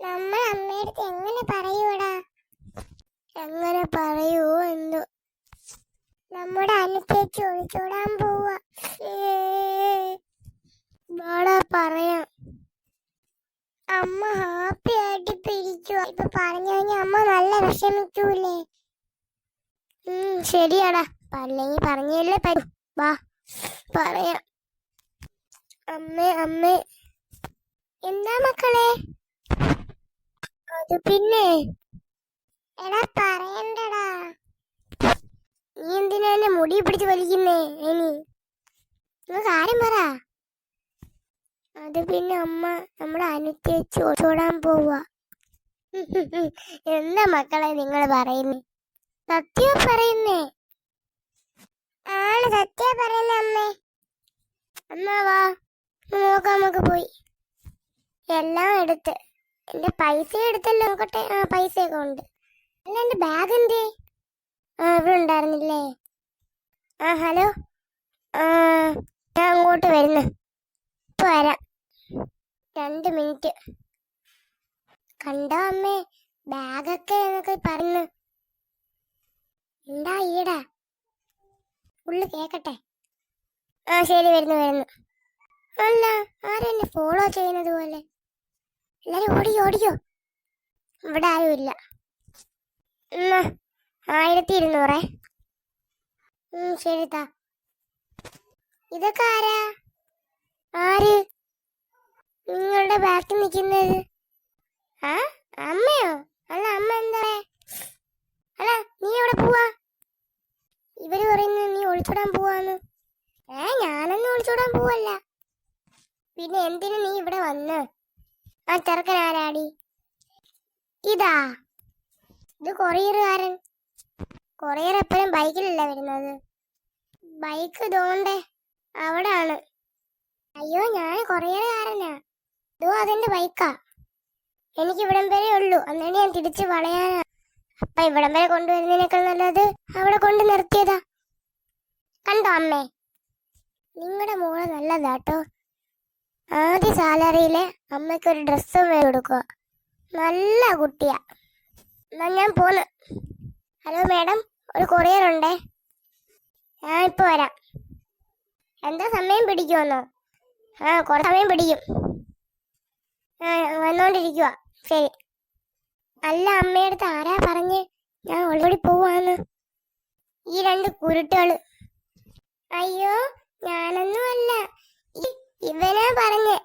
നമ്മൾ അമ്മയടുത്ത് എങ്ങനെ പറയൂടാ? എങ്ങനെ പറയൂ എന്തോ. നമ്മുടെ അനുചേച്ചി ഒളിച്ചോടാൻ പോവാ. പറയാം. അമ്മ ഹാപ്പി ആയിട്ട് പിരിച്ചു. ഇപ്പൊ പറഞ്ഞു കഴിഞ്ഞാൽ അമ്മ നല്ല വിഷമിക്കൂലേ? ശരിയാടാ, അല്ലെങ്കിൽ പറഞ്ഞല്ലേ പറ്റൂ. വാ പറയാം. അമ്മേ അമ്മേ. എന്താ മക്കളെ? അത് പിന്നെ എടാ പറയണ്ടടാ. നീ എന്തിനാ എന്നെ മുടി പിടിച്ച് വലിക്കുന്നേ? നിങ്ങൾ കാര്യം പറ. അത് പിന്നെ അമ്മ നമ്മുടെ അനുചേച്ചി ഒളിച്ചോടാൻ പോവാ. എന്താ മക്കളെ നിങ്ങൾ പറയുന്നേ? സത്യ പറയുന്നേ? ആണ് സത്യ പറയുന്നേ അമ്മേ. അമ്മ വാ നോക്കാം, നമുക്ക് പോയി. എല്ലാം എടുത്ത് എന്റെ പൈസ എടുത്തല്ലോ. നോക്കട്ടെ. പൈസയൊക്കെ ഉണ്ട്. അല്ല എന്റെ ബാഗ് എന്തേ? ഇവിടെ ഉണ്ടായിരുന്നില്ലേ? ഹലോ. ഞാൻ അങ്ങോട്ട് വരുന്നു. ഇപ്പൊ വരാം. 2 മിനിറ്റ്. കണ്ടോ അമ്മേ, ബാഗൊക്കെ എന്നൊക്കെ പറഞ്ഞു. എന്താ ഈടാ ഉള്ളു കേക്കട്ടെ. ശരി, വരുന്നു. അല്ല, ആരെന്നെ ഫോളോ ചെയ്യുന്നത് പോലെ. എല്ലാരും ഓടിക്കോ. ഇവിടെ ആരുമില്ല. 1200. ശരി താ. ഇതൊക്കെ ആരാ? ആര് നിങ്ങളുടെ ബാക്കിൽ നിൽക്കുന്നത്? അമ്മയോ? അല്ല, അമ്മ എന്താ? അല്ല, നീ എവിടെ പോവാ? ഇവര് പറയുന്നു നീ ഒളിച്ചോടാൻ പോവാന്ന്. ഞാനൊന്നും ഒളിച്ചോടാൻ പോവല്ല. പിന്നെ എന്തിനു നീ ഇവിടെ വന്ന്? ചെറുക്കൻ ആരാടി? ഇതാ, ഇത് കൊറിയറുകാരൻ. കൊറിയർ എപ്പോഴും ബൈക്കിലല്ല വരുന്നത്. ബൈക്ക് തോണ്ടേ അവിടെ ആണ്. അയ്യോ, ഞാൻ കൊറിയറുകാരനാ. ഇതോ അതെന്റെ ബൈക്കാ. എനിക്ക് ഇവിടം വരെ ഉള്ളൂ, അന്നേരം ഞാൻ തിരിച്ച് വളയാനാ. അപ്പൊ ഇവിടം വരെ കൊണ്ടുവരുന്നതിനേക്കാൾ നല്ലത് അവിടെ കൊണ്ട് നിർത്തിയതാ. കണ്ടോ അമ്മേ, നിങ്ങളുടെ മോള് നല്ലതാട്ടോ. ആദ്യ സാലറിയിലെ അമ്മയ്ക്കൊരു ഡ്രസ്സും കൊടുക്കുക. നല്ല കുട്ടിയാ. എന്നാ ഞാൻ പോന്ന്. ഹലോ മാഡം, ഒരു കൊറിയർ ഉണ്ടേ. ഞാൻ ഇപ്പൊ വരാം. എന്താ സമയം പിടിക്കുമെന്നോ? കുറച്ച് സമയം പിടിക്കും. വന്നോണ്ടിരിക്കുക. ശരി. അല്ല, അമ്മയടുത്ത് ആരാ പറഞ്ഞേ ഞാൻ ഓൾറെഡി പോവാന്ന്? ഈ 2 കുരുട്ടുകള്. അയ്യോ, ഞാനൊന്നും അല്ല. ഇവനാ പറഞ്ഞേ.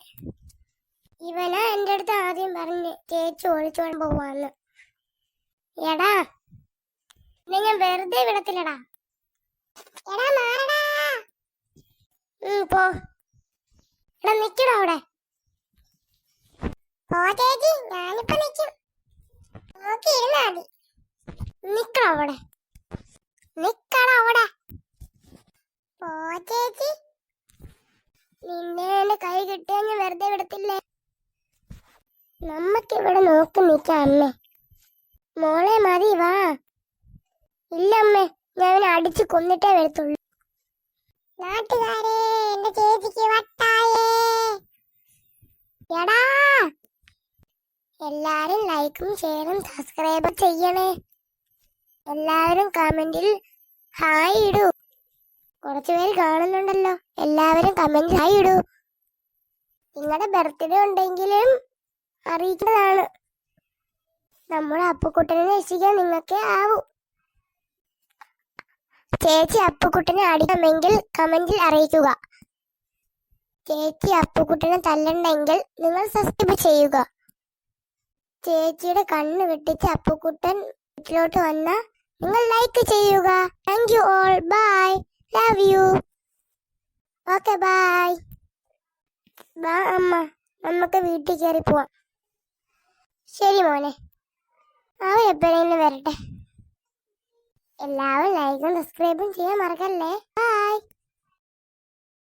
ഇവനാ എന്റെ അടുത്ത് ആദ്യം പറഞ്ഞേ ചേച്ചി ഒളിച്ചോടാൻ പോവാന്ന്. എടാ, ഞാൻ വെറുതെ വിടത്തില്ലടാ. എടാ മാറടാ. പോ. എടാ നിക്കടാ അവിടെ. ചേച്ചി, ഞാനിപ്പോ നിക്കും. നോക്കി ഇരുന്നാ മതി. നിക്കടാ അവിടെ. ചേച്ചി, നിന്നെ എന്റെ കൈ കിട്ടിയാ ഞാൻ വെറുതെ വിടത്തില്ലേ. നമ്മക്കിവിടെ നോക്കി നിൽക്കാം അമ്മേ. മോളെ മതി, വാ. ഇല്ല അമ്മേ, ഞാൻ അടിച്ചു കൊന്നിട്ടേ വരത്തുള്ളൂ. നാട്ടുകാരെ, എന്റെ ചേച്ചിക്ക് വട്ടായേ. എടാ, എല്ലാരും ലൈക്കും ഷെയറും സബ്സ്ക്രൈബും ചെയ്യണേ. എല്ലാവരും കമന്റിൽ ഹായ് ഇടൂ. കുറച്ചു പേര് കാണുന്നുണ്ടല്ലോ. എല്ലാവരും കമന്റ് ഹായ് ഇടൂ. നിങ്ങളുടെ ബർത്ത്ഡേ ഉണ്ടെങ്കിലും അറിയിക്കുന്നതാണ്. നമ്മുടെ അപ്പുക്കുട്ടനെ രക്ഷിക്കാൻ നിങ്ങൾക്കേ ആവൂ. ചേച്ചി അപ്പുക്കുട്ടനെ അടിക്കണമെങ്കിൽ കമന്റിൽ അറിയിക്കുക. ചേച്ചി അപ്പുക്കുട്ടനെ തല്ലണ്ടെങ്കിൽ നിങ്ങൾ സബ്സ്ക്രൈബ് ചെയ്യുക. ചേച്ചിയുടെ കണ്ണ് വെട്ടിച്ച് അപ്പുക്കുട്ടൻ വീട്ടിലോട്ട് വന്ന നിങ്ങൾ ലൈക്ക് ചെയ്യുക. Thank you all. Bye. Love you. Okay, bye. വാ അമ്മ, നമുക്ക് വീട്ടിൽ കയറി പോവാം. ശരി മോനെ, അവൻ എപ്പോഴെങ്കിലും വരട്ടെ. എല്ലാവരും ലൈക്കും സബ്സ്ക്രൈബും ചെയ്യാൻ മറക്കല്ലേ. ബൈ.